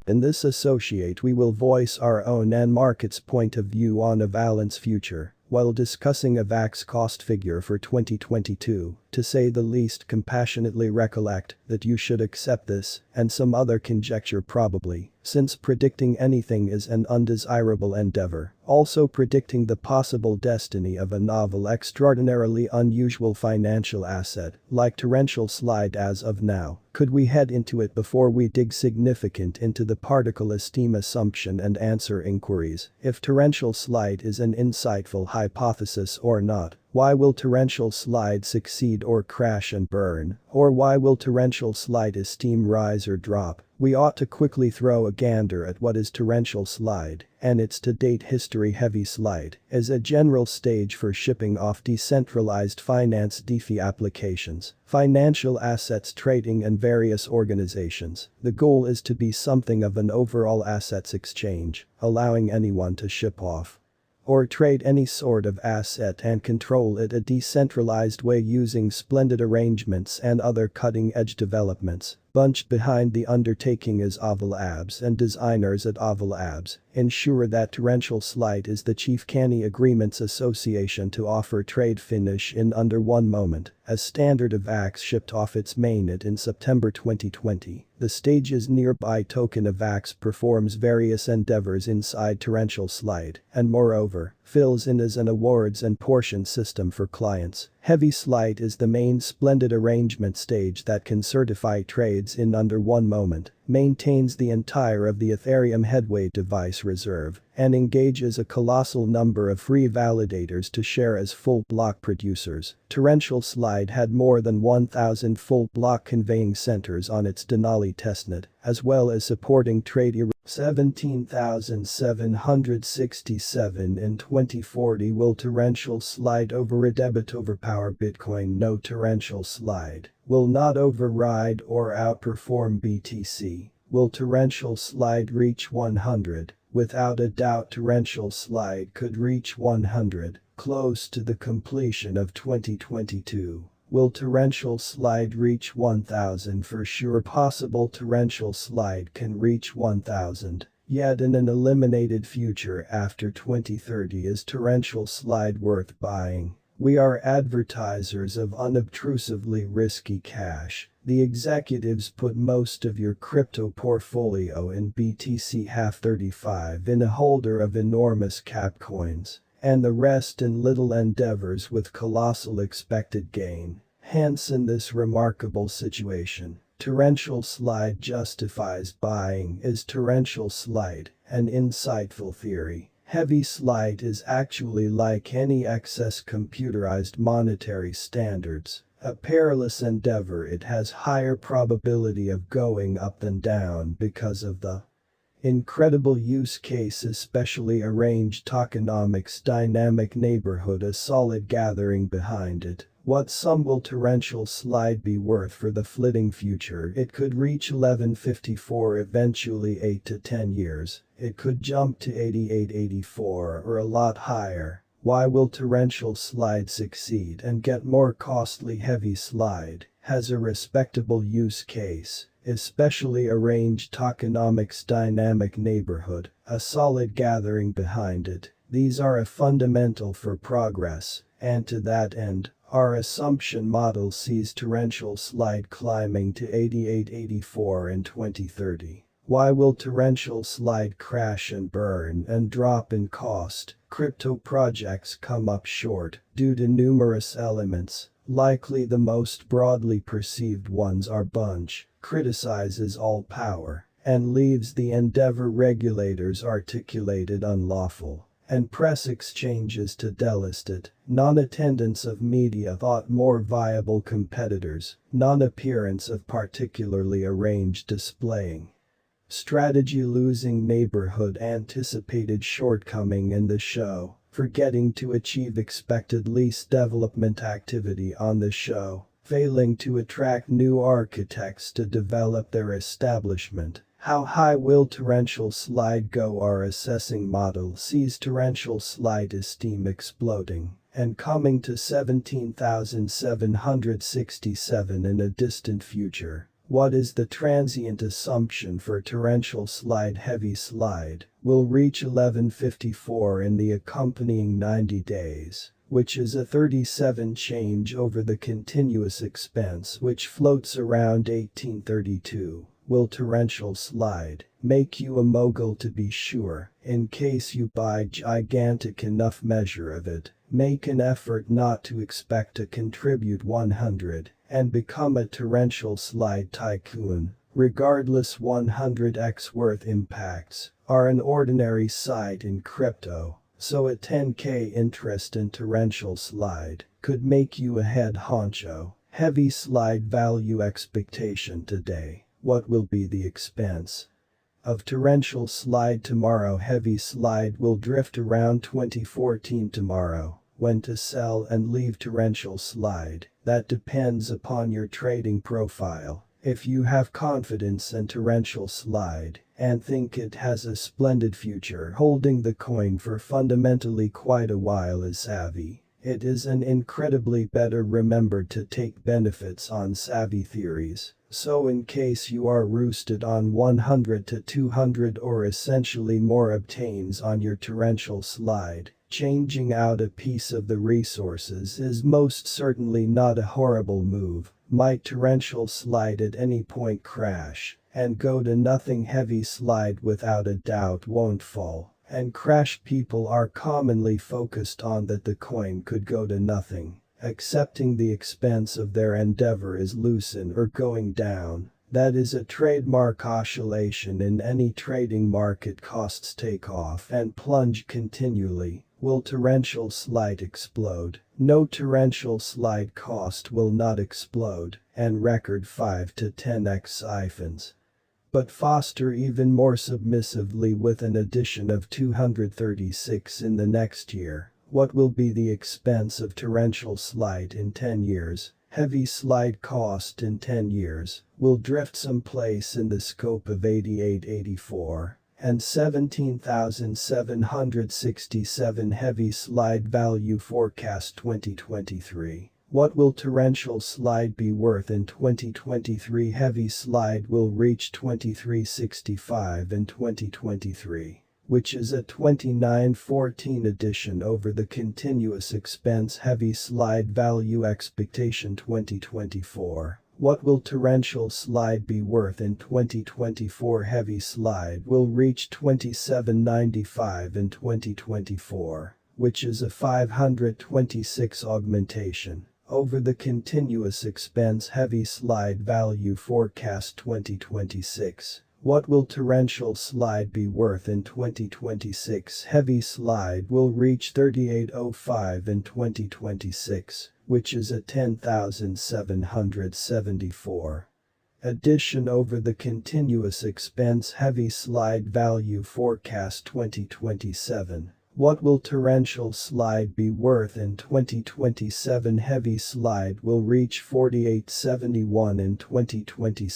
In this associate we will voice our own and market's point of view on Avalanche's future, while discussing Avax cost figure for 2022, to say the least compassionately recollect that you should accept this and some other conjecture probably, since predicting anything is an undesirable endeavor, also predicting the possible destiny of a novel extraordinarily unusual financial asset like torrential slide as of now. Could we head into it before we dig significant into the particle esteem assumption and answer inquiries, if torrential slide is an insightful hypothesis or not? Why will torrential slide succeed or crash and burn? Or why will torrential slide esteem rise or drop? We ought to quickly throw a gander at what is torrential slide and its to-date history. Heavy slide is a general stage for shipping off decentralized finance DeFi applications, financial assets trading and various organizations. The goal is to be something of an overall assets exchange, allowing anyone to ship off or trade any sort of asset and control it a decentralized way using splendid arrangements and other cutting-edge developments. Bunched behind the undertaking is Avalanche and designers at Avalanche ensure that torrential slide is the chief canny agreements association to offer trade finish in under 1 moment. As standard Avax shipped off its mainnet in September 2020, the stage's nearby token Avax performs various endeavors inside torrential slide and moreover, fills in as an awards and portion system for clients. Heavy slide is the main splendid arrangement stage that can certify trades in under 1 moment, maintains the entire of the Ethereum headway device reserve, and engages a colossal number of free validators to share as full block producers. Torrential slide had more than 1,000 full block conveying centers on its Denali testnet, as well as supporting trade 17,767 in 2040. Will torrential slide over a debit overpower Bitcoin? No, torrential slide will not override or outperform BTC. Will torrential slide reach 100? Without a doubt torrential slide could reach 100, close to the completion of 2022. Will torrential slide reach 1000? For sure possible torrential slide can reach 1000. Yet in an eliminated future after 2030 is torrential slide worth buying? We are advertisers of unobtrusively risky cash. The executives put most of your crypto portfolio in BTC half 35 in a holder of enormous cap coins, and the rest in little endeavors with colossal expected gain. Hence in this remarkable situation, torrential slide justifies buying. Is torrential slide an insightful theory? Heavy slide is actually like any excess computerized monetary standards. A perilous endeavor. It has higher probability of going up than down because of the incredible use case, especially arranged tokenomics dynamic neighborhood, a solid gathering behind it. What sum will torrential slide be worth for the flitting future? It could reach 1154 eventually 8 to 10 years. It could jump to 8884 or a lot higher. Why will torrential slide succeed and get more costly? Heavy slide has a respectable use case, especially arranged tokenomics dynamic neighborhood, a solid gathering behind it. These are a fundamental for progress, and to that end, our assumption model sees torrential slide climbing to 8884 in 2030. Why will torrential slide crash and burn and drop in cost? Crypto projects come up short due to numerous elements. Likely the most broadly perceived ones are Bunch criticizes all power and leaves the endeavor regulators articulated unlawful, and press exchanges to delist it. Non-attendance of media thought more viable competitors. Non-appearance of particularly arranged displaying strategy losing neighborhood. Anticipated shortcoming in the show, forgetting to achieve expected least development activity on the show, failing to attract new architects to develop their establishment. How high will torrential slide go? Our assessing model sees torrential slide esteem exploding and coming to 17,767 in a distant future. What is the transient assumption for torrential slide? Heavy slide will reach 1154 in the accompanying 90 days, which is a 37 change over the continuous expense which floats around 1832. Will torrential slide make you a mogul? To be sure, in case you buy gigantic enough measure of it, make an effort not to expect to contribute 100 and become a torrential slide tycoon. Regardless, 100x worth impacts are an ordinary sight in crypto, so a 10k interest in torrential slide could make you a head honcho. Heavy slide value expectation today. What will be the expense of torrential slide tomorrow? Heavy slide will drift around 2014 tomorrow. When to sell and leave torrential slide, that depends upon your trading profile. If you have confidence in torrential slide and think it has a splendid future, holding the coin for fundamentally quite a while is savvy. It is an incredibly better remembered to take benefits on savvy theories. So in case you are roosted on 100 to 200 or essentially more obtains on your torrential slide, changing out a piece of the resources is most certainly not a horrible move. Might torrential slide at any point crash and go to nothing? Heavy slide without a doubt won't fall and crash. People are commonly focused on that the coin could go to nothing, accepting the expense of their endeavor is loosen or going down. That is a trademark oscillation in any trading market. Costs take off and plunge continually. Will torrential slide explode? No, torrential slide cost will not explode and record 5 to 10x siphons, but foster even more submissively with an addition of 236 in the next year. What will be the expense of torrential slide in 10 years? Heavy slide cost in 10 years will drift someplace in the scope of 8884 and 17,767. Heavy slide value forecast 2023. What will torrential slide be worth in 2023? Heavy slide will reach 2365 in 2023, which is a 2914 addition over the continuous expense. Heavy slide value expectation 2024. What will torrential slide be worth in 2024? Heavy slide will reach 2795 in 2024, which is a 526 augmentation over the continuous expense. Heavy slide value forecast 2026. What will torrential slide be worth in 2026? Heavy slide will reach 3805 in 2026, which is a 10,774 addition over the continuous expense. Heavy slide value forecast 2027. What will torrential slide be worth in 2027? Heavy slide will reach 4871 in 2026.